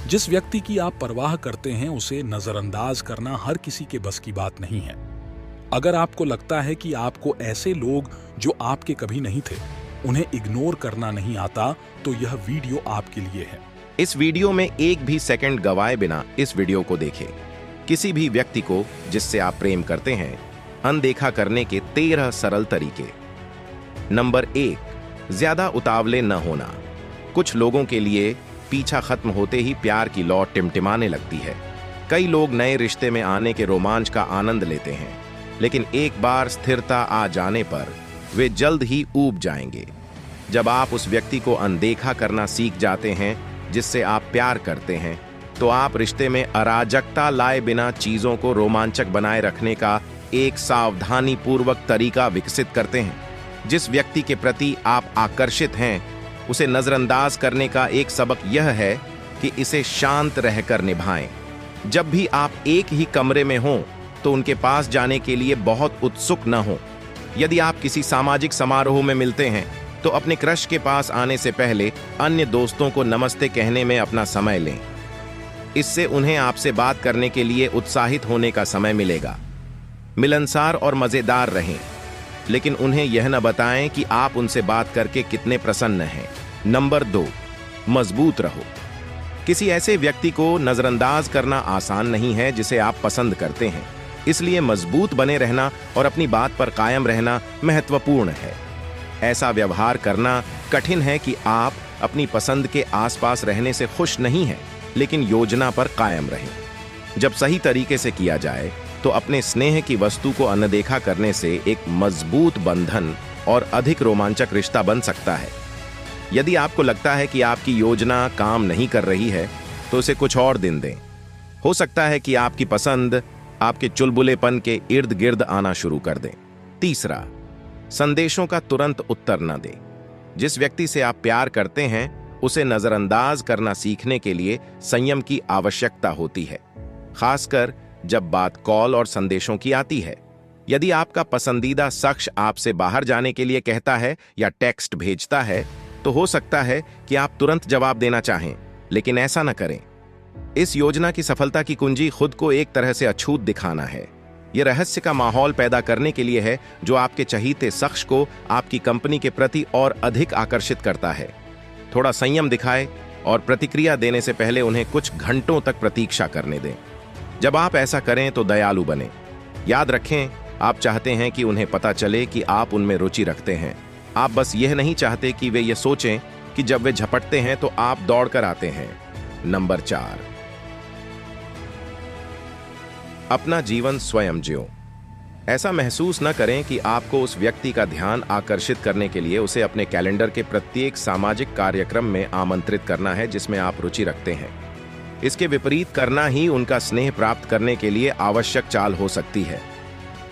जिस व्यक्ति की आप परवाह करते हैं उसे नजरअंदाज करना हर किसी के बस की बात नहीं है। अगर आपको लगता है कि आपको ऐसे लोग जो आपके कभी नहीं थे उन्हें इग्नोर करना नहीं आता, तो यह वीडियो आपके लिए है। इस वीडियो में एक भी सेकंड गवाए बिना इस वीडियो को देखें। किसी भी व्यक्ति को जिससे आप प्रेम करते हैं अनदेखा करने के 13 सरल तरीके। नंबर 1, ज्यादा उतावले न होना। कुछ लोगों के लिए पीछा खत्म होते ही प्यार की लौ टिमटिमाने लगती है। कई लोग नए रिश्ते में आने के रोमांच का आनंद लेते हैं, लेकिन एक बार स्थिरता आ जाने पर वे जल्द ही ऊब जाएंगे। जब आप उस व्यक्ति को अनदेखा करना सीख जाते हैं जिससे आप प्यार करते हैं, तो आप रिश्ते में अराजकता लाए बिना चीजों को रोमांचक बनाए रखने का एक सावधानी पूर्वक तरीका विकसित करते हैं। जिस व्यक्ति के प्रति आप आकर्षित हैं उसे नजरअंदाज करने का एक सबक यह है कि इसे शांत रहकर निभाएं। जब भी आप एक ही कमरे में हों तो उनके पास जाने के लिए बहुत उत्सुक न हों। यदि आप किसी सामाजिक समारोह में मिलते हैं तो अपने क्रश के पास आने से पहले अन्य दोस्तों को नमस्ते कहने में अपना समय लें। इससे उन्हें आपसे बात करने के लिए उत्साहित होने का समय मिलेगा। मिलनसार और मजेदार रहें, लेकिन उन्हें यह न बताएं कि आप उनसे बात करके कितने प्रसन्न हैं। नंबर 2, मजबूत रहो। किसी ऐसे व्यक्ति को नजरअंदाज करना आसान नहीं है जिसे आप पसंद करते हैं, इसलिए मजबूत बने रहना और अपनी बात पर कायम रहना महत्वपूर्ण है। ऐसा व्यवहार करना कठिन है कि आप अपनी पसंद के आसपास रहने से खुश नहीं हैं, लेकिन योजना पर कायम रहें। जब सही तरीके से किया जाए तो अपने स्नेह की वस्तु को अनदेखा करने से एक मजबूत बंधन और अधिक रोमांचक रिश्ता बन सकता है। यदि आपको लगता है कि आपकी योजना काम नहीं कर रही है तो उसे कुछ और दिन दें। हो सकता है कि आपकी पसंद आपके चुलबुलेपन के इर्द गिर्द आना शुरू कर दें। तीसरा, संदेशों का तुरंत उत्तर न दें। जिस व्यक्ति से आप प्यार करते हैं उसे नजरअंदाज करना सीखने के लिए संयम की आवश्यकता होती है, खासकर जब बात कॉल और संदेशों की आती है। यदि आपका पसंदीदा शख्स आपसे बाहर जाने के लिए कहता है या टेक्स्ट भेजता है तो हो सकता है कि आप तुरंत जवाब देना चाहें, लेकिन ऐसा न करें। इस योजना की सफलता की कुंजी खुद को एक तरह से अछूत दिखाना है। यह रहस्य का माहौल पैदा करने के लिए है जो आपके चहीते शख्स को आपकी कंपनी के प्रति और अधिक आकर्षित करता है। थोड़ा संयम दिखाएं और प्रतिक्रिया देने से पहले उन्हें कुछ घंटों तक प्रतीक्षा करने दें। जब आप ऐसा करें तो दयालु बनें। याद रखें, आप चाहते हैं कि उन्हें पता चले कि आप उनमें रुचि रखते हैं। आप बस यह नहीं चाहते कि वे ये सोचें कि जब वे झपटते हैं तो आप दौड़कर आते हैं। नंबर 4, अपना जीवन स्वयं जियो। ऐसा महसूस न करें कि आपको उस व्यक्ति का ध्यान आकर्षित करने के लिए उसे अपने कैलेंडर के प्रत्येक सामाजिक कार्यक्रम में आमंत्रित करना है जिसमें आप रुचि रखते हैं। इसके विपरीत करना ही उनका स्नेह प्राप्त करने के लिए आवश्यक चाल हो सकती है।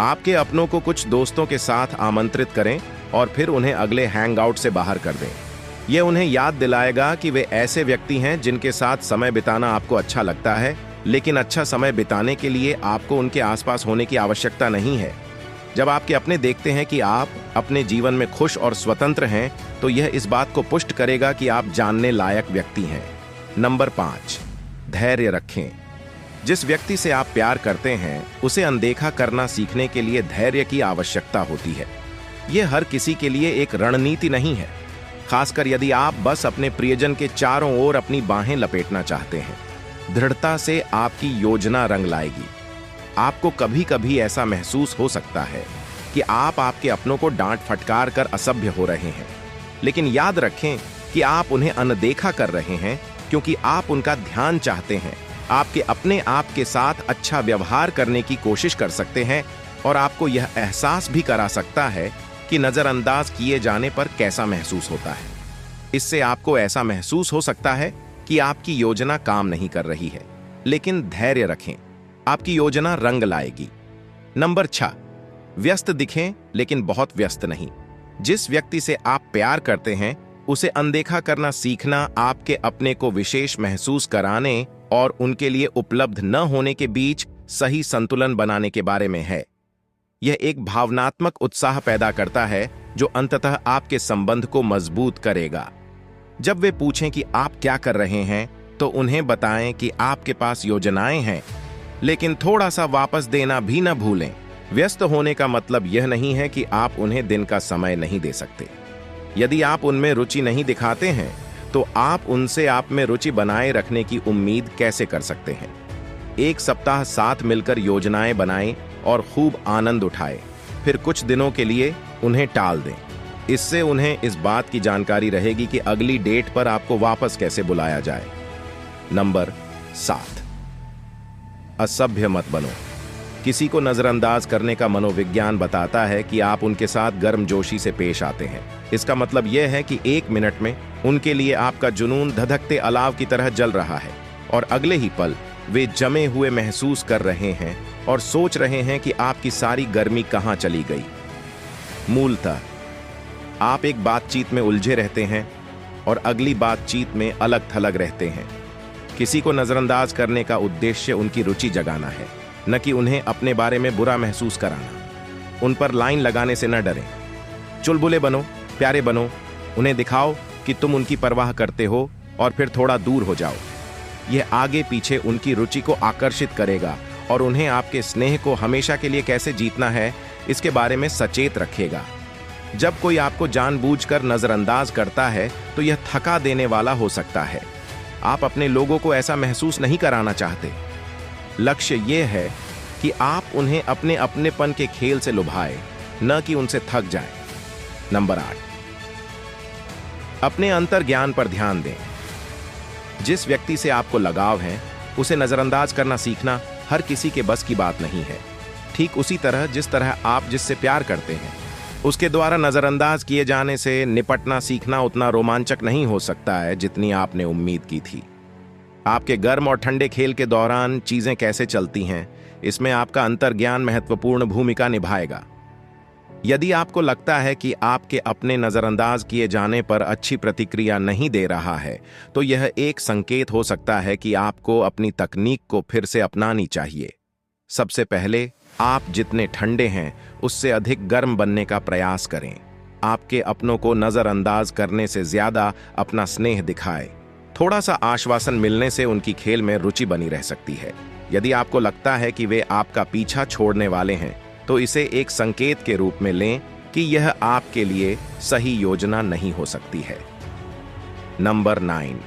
आपके अपनों को कुछ दोस्तों के साथ आमंत्रित करें और फिर उन्हें अगले हैंगआउट से बाहर कर दें। यह उन्हें याद दिलाएगा कि वे ऐसे व्यक्ति हैं जिनके साथ समय बिताना आपको अच्छा लगता है, लेकिन अच्छा समय बिताने के लिए आपको उनके आसपास होने की आवश्यकता नहीं है। जब आपके अपने देखते हैं कि आप अपने जीवन में खुश और स्वतंत्र हैं, तो यह इस बात को पुष्ट करेगा कि आप जानने लायक व्यक्ति हैं। नंबर 5, धैर्य रखें। जिस व्यक्ति से आप प्यार करते हैं उसे अनदेखा करना सीखने के लिए धैर्य की आवश्यकता होती है। यह हर किसी के लिए एक रणनीति नहीं है, खासकर यदि आप बस अपने प्रियजन के चारों ओर अपनी बाहें लपेटना चाहते हैं। दृढ़ता से आपकी योजना रंग लाएगी। आपको कभी कभी ऐसा महसूस हो सकता है कि आप आपके अपनों को डांट फटकार कर असभ्य हो रहे हैं, लेकिन याद रखें कि आप उन्हें अनदेखा कर रहे हैं क्योंकि आप उनका ध्यान चाहते हैं। आपके अपने आप के साथ अच्छा व्यवहार करने की कोशिश कर सकते हैं और आपको यह एहसास भी करा सकता है कि नजरअंदाज किए जाने पर कैसा महसूस होता है। इससे आपको ऐसा महसूस हो सकता है कि आपकी योजना काम नहीं कर रही है, लेकिन धैर्य रखें, आपकी योजना रंग लाएगी। नंबर 6, व्यस्त दिखें लेकिन बहुत व्यस्त नहीं। जिस व्यक्ति से आप प्यार करते हैं उसे अनदेखा करना सीखना आपके अपने को विशेष महसूस कराने और उनके लिए उपलब्ध न होने के बीच सही संतुलन बनाने के बारे में है। यह एक भावनात्मक उत्साह पैदा करता है जो अंततः आपके संबंध को मजबूत करेगा। जब वे पूछें कि आप क्या कर रहे हैं, तो उन्हें बताएं कि आपके पास योजनाएं हैं, लेकिन थोड़ा सा वापस देना भी न भूलें। व्यस्त होने का मतलब यह नहीं है कि आप उन्हें दिन का समय नहीं दे सकते। यदि आप उनमें रुचि नहीं दिखाते हैं, तो आप उनसे आप में रुचि बनाए रखने की उम्मीद कैसे कर सकते हैं? एक सप्ताह साथ मिलकर योजनाएं बनाएं और खूब आनंद उठाएं। फिर कुछ दिनों के लिए उन्हें टाल दें। इससे उन्हें इस बात की जानकारी रहेगी कि अगली डेट पर आपको वापस कैसे बुलाया जाए। नंबर 7, असभ्य मत बनो। किसी को नजरअंदाज करने का मनोविज्ञान बताता है कि आप उनके साथ गर्मजोशी से पेश आते हैं। इसका मतलब यह है कि 1 मिनट में उनके लिए आपका जुनून धधकते अलाव की तरह जल रहा है और अगले ही पल वे जमे हुए महसूस कर रहे हैं और सोच रहे हैं कि आपकी सारी गर्मी कहां चली गई। मूलतः आप एक बातचीत में उलझे रहते हैं और अगली बातचीत में अलग थलग रहते हैं। किसी को नजरअंदाज करने का उद्देश्य उनकी रुचि जगाना है, न कि उन्हें अपने बारे में बुरा महसूस कराना। उन पर लाइन लगाने से न डरें। चुलबुले बनो, प्यारे बनो, उन्हें दिखाओ कि तुम उनकी परवाह करते हो और फिर थोड़ा दूर हो जाओ। यह आगे पीछे उनकी रुचि को आकर्षित करेगा और उन्हें आपके स्नेह को हमेशा के लिए कैसे जीतना है इसके बारे में सचेत रखेगा। जब कोई आपको जानबूझकर नजरअंदाज करता है तो यह थका देने वाला हो सकता है। आप अपने लोगों को ऐसा महसूस नहीं कराना चाहते। लक्ष्य यह है कि आप उन्हें अपने अपनेपन के खेल से लुभाएं, न कि उनसे थक जाएं। नंबर 8, अपने अंतर्ज्ञान पर ध्यान दें। जिस व्यक्ति से आपको लगाव है, उसे नजरअंदाज करना सीखना हर किसी के बस की बात नहीं है। ठीक उसी तरह जिस तरह आप जिससे प्यार करते हैं, उसके द्वारा नजरअंदाज किए जाने से निपटना सीखना उतना रोमांचक नहीं हो सकता है जितनी आपने उम्मीद की थी। आपके गर्म और ठंडे खेल के दौरान चीजें कैसे चलती हैं, इसमें आपका अंतर्ज्ञान महत्वपूर्ण भूमिका निभाएगा। यदि आपको लगता है कि आपके अपने नजरअंदाज किए जाने पर अच्छी प्रतिक्रिया नहीं दे रहा है, तो यह एक संकेत हो सकता है कि आपको अपनी तकनीक को फिर से अपनानी चाहिए। सबसे पहले आप जितने ठंडे हैं उससे अधिक गर्म बनने का प्रयास करें। आपके अपनों को नजरअंदाज करने से ज्यादा अपना स्नेह दिखाएं। थोड़ा सा आश्वासन मिलने से उनकी खेल में रुचि बनी रह सकती है। यदि आपको लगता है कि वे आपका पीछा छोड़ने वाले हैं, तो इसे एक संकेत के रूप में लें कि यह आपके लिए सही योजना नहीं हो सकती है। नंबर 9,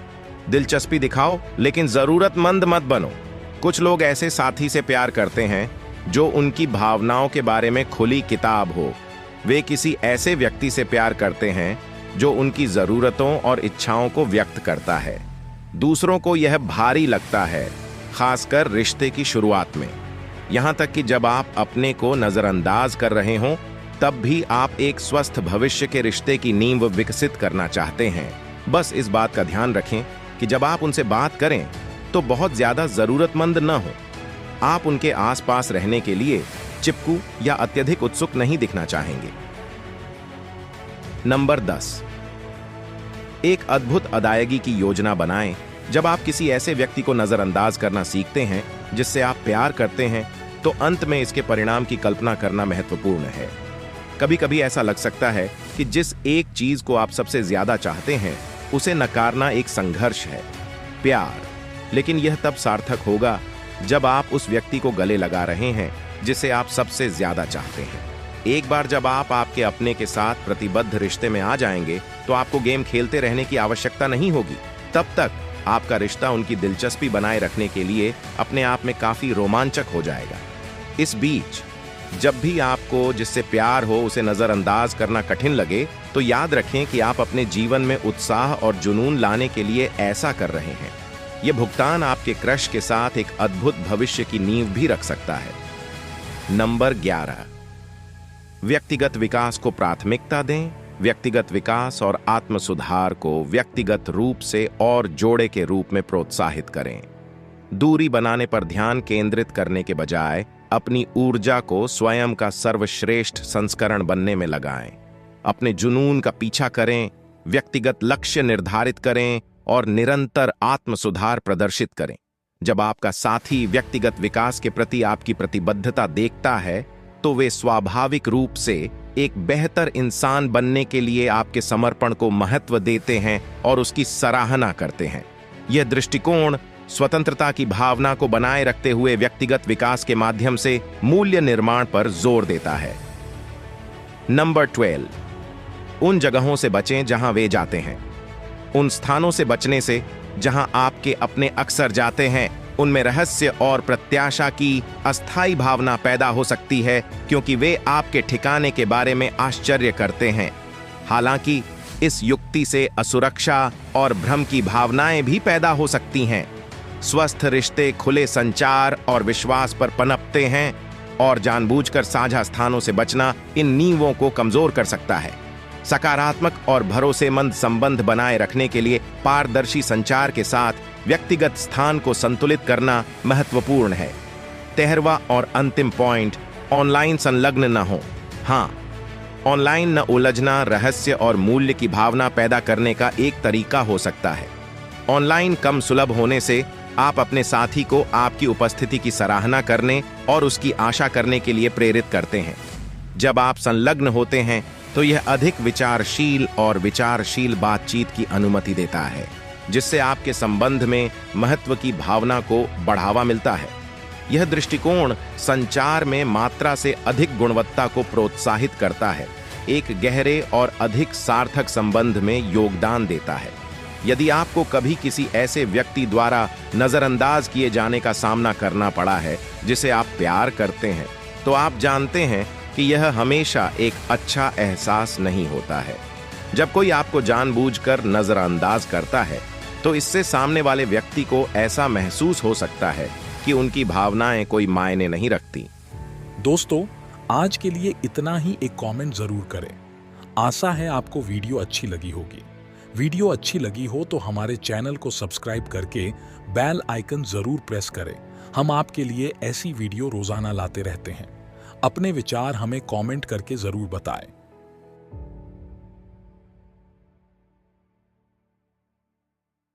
दिलचस्पी दिखाओ लेकिन जरूरतमंद मत बनो। कुछ लोग ऐसे साथी से प्यार करते हैं जो उनकी भावनाओं के बारे में खुली किताब हो। वे किसी ऐसे व्यक्ति से प्यार करते हैं जो उनकी जरूरतों और इच्छाओं को व्यक्त करता है। दूसरों को यह भारी लगता है, खासकर रिश्ते की शुरुआत में। यहां तक कि जब आप अपने को नजरअंदाज कर रहे हों, तब भी आप एक स्वस्थ भविष्य के रिश्ते की नींव विकसित करना चाहते हैं। बस इस बात का ध्यान रखें कि जब आप उनसे बात करें तो बहुत ज्यादा जरूरतमंद न हो। आप उनके आसपास रहने के लिए चिपकू या अत्यधिक उत्सुक नहीं दिखना चाहेंगे। नंबर 10, एक अद्भुत अदायगी की योजना बनाएं। जब आप किसी ऐसे व्यक्ति को नजरअंदाज करना सीखते हैं जिससे आप प्यार करते हैं, तो अंत में इसके परिणाम की कल्पना करना महत्वपूर्ण है। कभी कभी ऐसा लग सकता है कि जिस एक चीज को आप सबसे ज्यादा चाहते हैं, उसे नकारना एक संघर्ष है, प्यार। लेकिन यह तब सार्थक होगा जब आप उस व्यक्ति को गले लगा रहे हैं जिसे आप सबसे ज्यादा चाहते हैं। एक बार जब आप आपके अपने के साथ प्रतिबद्ध रिश्ते में आ जाएंगे, तो आपको गेम खेलते रहने की आवश्यकता नहीं होगी। तब तक आपका रिश्ता उनकी दिलचस्पी बनाए रखने के लिए अपने आप में काफी रोमांचक हो जाएगा। इस बीच जब भी आपको जिससे प्यार हो उसे नजरअंदाज करना कठिन लगे, तो याद रखें कि आप अपने जीवन में उत्साह और जुनून लाने के लिए ऐसा कर रहे हैं। यह भुगतान आपके क्रश के साथ एक अद्भुत भविष्य की नींव भी रख सकता है। नंबर 11, व्यक्तिगत विकास को प्राथमिकता दें। व्यक्तिगत विकास और आत्म सुधार को व्यक्तिगत रूप से और जोड़े के रूप में प्रोत्साहित करें। दूरी बनाने पर ध्यान केंद्रित करने के बजाय अपनी ऊर्जा को स्वयं का सर्वश्रेष्ठ संस्करण बनने में लगाएं। अपने जुनून का पीछा करें, व्यक्तिगत लक्ष्य निर्धारित करें और निरंतर आत्म सुधार प्रदर्शित करें। जब आपका साथी व्यक्तिगत विकास के प्रति आपकी प्रतिबद्धता देखता है, तो वे स्वाभाविक रूप से एक बेहतर इंसान बनने के लिए आपके समर्पण को महत्व देते हैं और उसकी सराहना करते हैं। यह दृष्टिकोण स्वतंत्रता की भावना को बनाए रखते हुए व्यक्तिगत विकास के माध्यम से मूल्य निर्माण पर जोर देता है। नंबर 12, उन जगहों से बचें जहां वे जाते हैं। उन स्थानों से बचने से जहां आपके अपने अक्सर जाते हैं, उनमें रहस्य और प्रत्याशा की अस्थायी भावना पैदा हो सकती है, क्योंकि वे आपके ठिकाने के बारे में आश्चर्य करते हैं। हालांकि इस युक्ति से असुरक्षा और भ्रम की भावनाएं भी पैदा हो सकती हैं। स्वस्थ रिश्ते खुले संचार और विश्वास पर पनपते हैं, और जानबूझकर साझा स्थानों से बचना इन नींवों को कमजोर कर सकता है। सकारात्मक और भरोसेमंद संबंध बनाए रखने के लिए पारदर्शी संचार के साथ व्यक्तिगत स्थान को संतुलित करना महत्वपूर्ण है। 13वां और अंतिम पॉइंट, ऑनलाइन संलग्न न हो। हाँ, ऑनलाइन न उलझना रहस्य और मूल्य की भावना पैदा करने का एक तरीका हो सकता है। ऑनलाइन कम सुलभ होने से आप अपने साथी को आपकी उपस्थिति की सराहना करने और उसकी आशा करने के लिए प्रेरित करते हैं। जब आप संलग्न होते हैं तो यह अधिक विचारशील और विचारशील बातचीत की अनुमति देता है, जिससे आपके संबंध में महत्व की भावना को बढ़ावा मिलता है। यह दृष्टिकोण संचार में मात्रा से अधिक गुणवत्ता को प्रोत्साहित करता है, एक गहरे और अधिक सार्थक संबंध में योगदान देता है। यदि आपको कभी किसी ऐसे व्यक्ति द्वारा नजरअंदाज किए जाने का सामना करना पड़ा है जिसे आप प्यार करते हैं, तो आप जानते हैं कि यह हमेशा एक अच्छा एहसास नहीं होता है। जब कोई आपको जानबूझकर नजरअंदाज करता है, तो इससे सामने वाले व्यक्ति को ऐसा महसूस हो सकता है कि उनकी भावनाएं कोई मायने नहीं रखती। दोस्तों, आज के लिए इतना ही। एक कमेंट जरूर करें। आशा है आपको वीडियो अच्छी लगी होगी। वीडियो अच्छी लगी हो तो हमारे चैनल को सब्सक्राइब करके बेल आइकन जरूर प्रेस करें। हम आपके लिए ऐसी वीडियो रोजाना लाते रहते हैं। अपने विचार हमें कमेंट करके जरूर बताएं।